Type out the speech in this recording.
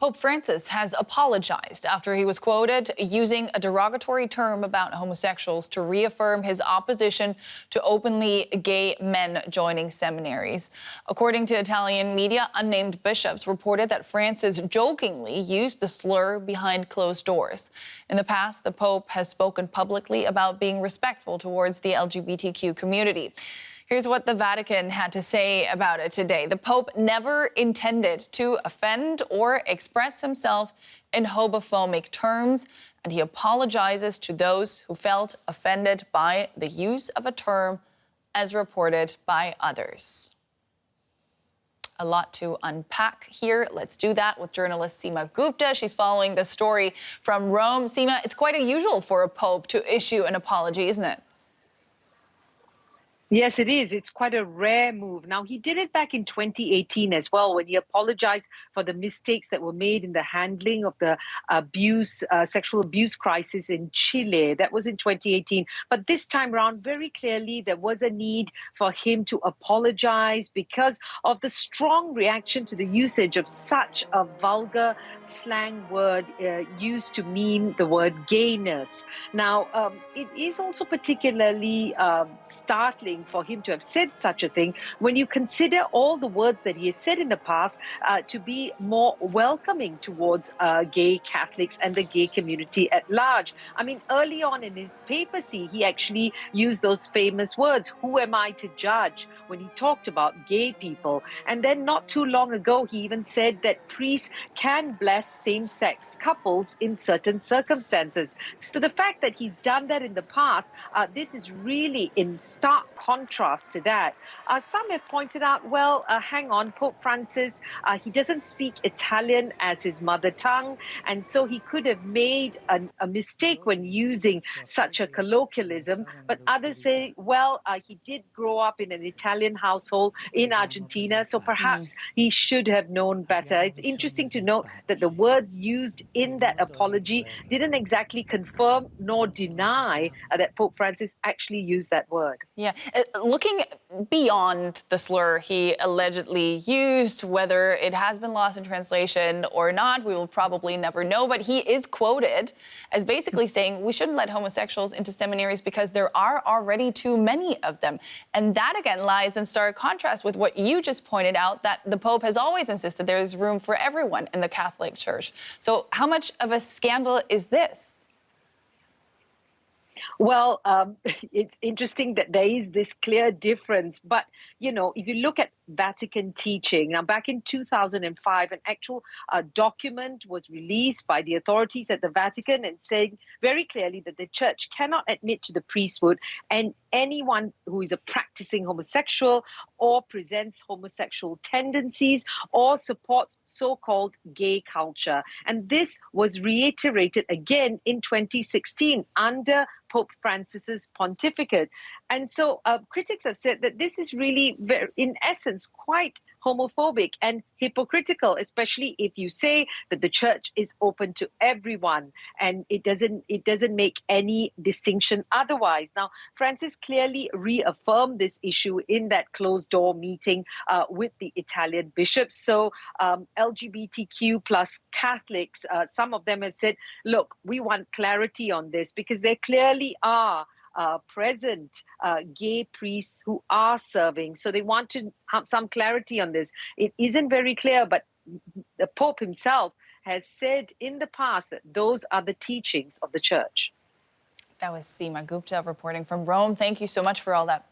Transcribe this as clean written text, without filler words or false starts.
Pope Francis has apologized after he was quoted using a derogatory term about homosexuals to reaffirm his opposition to openly gay men joining seminaries. According to Italian media, unnamed bishops reported that Francis jokingly used the slur behind closed doors. In the past, the Pope has spoken publicly about being respectful towards the LGBTQ community. Here's what the Vatican had to say about it today. The Pope never intended to offend or express himself in homophobic terms, and he apologizes to those who felt offended by the use of a term as reported by others. A lot to unpack here. Let's do that with journalist Seema Gupta. She's following the story from Rome. Seema, it's quite unusual for a pope to issue an apology, isn't it? Yes, it is. It's quite a rare move. Now, he did it back in 2018 as well, when he apologized for the mistakes that were made in the handling of the sexual abuse crisis in Chile. That was in 2018. But this time around, very clearly, there was a need for him to apologize because of the strong reaction to the usage of such a vulgar slang word used to mean the word gayness. Now, it is also particularly startling for him to have said such a thing when you consider all the words that he has said in the past to be more welcoming towards gay Catholics and the gay community at large. I mean, early on in his papacy, he actually used those famous words, "Who am I to judge?" when he talked about gay people. And then not too long ago, he even said that priests can bless same-sex couples in certain circumstances. So the fact that he's done that in the past, this is really in stark contrast to that. Some have pointed out, well, hang on, Pope Francis, he doesn't speak Italian as his mother tongue, and so he could have made a mistake when using such a colloquialism. But others say, well, he did grow up in an Italian household in Argentina, so perhaps he should have known better. It's interesting to note that the words used in that apology didn't exactly confirm nor deny that Pope Francis actually used that word. Yeah. Looking beyond the slur he allegedly used, whether it has been lost in translation or not, we will probably never know. But he is quoted as basically saying we shouldn't let homosexuals into seminaries because there are already too many of them. And that, again, lies in stark contrast with what you just pointed out, that the Pope has always insisted there is room for everyone in the Catholic Church. So how much of a scandal is this? Well, it's interesting that there is this clear difference. But, you know, if you look at Vatican teaching, now back in 2005, an actual document was released by the authorities at the Vatican and saying very clearly that the church cannot admit to the priesthood and anyone who is a practicing homosexual or presents homosexual tendencies or supports so-called gay culture. And this was reiterated again in 2016 under Pope Francis's pontificate. And so critics have said that this is really, in essence, quite homophobic and hypocritical, especially if you say that the church is open to everyone and it doesn't make any distinction otherwise. Now, Francis clearly reaffirmed this issue in that closed-door meeting with the Italian bishops. So LGBTQ plus Catholics, some of them have said, look, we want clarity on this because there clearly are present gay priests who are serving. So they want to have some clarity on this. It isn't very clear, but the Pope himself has said in the past that those are the teachings of the Church. That was Seema Gupta reporting from Rome. Thank you so much for all that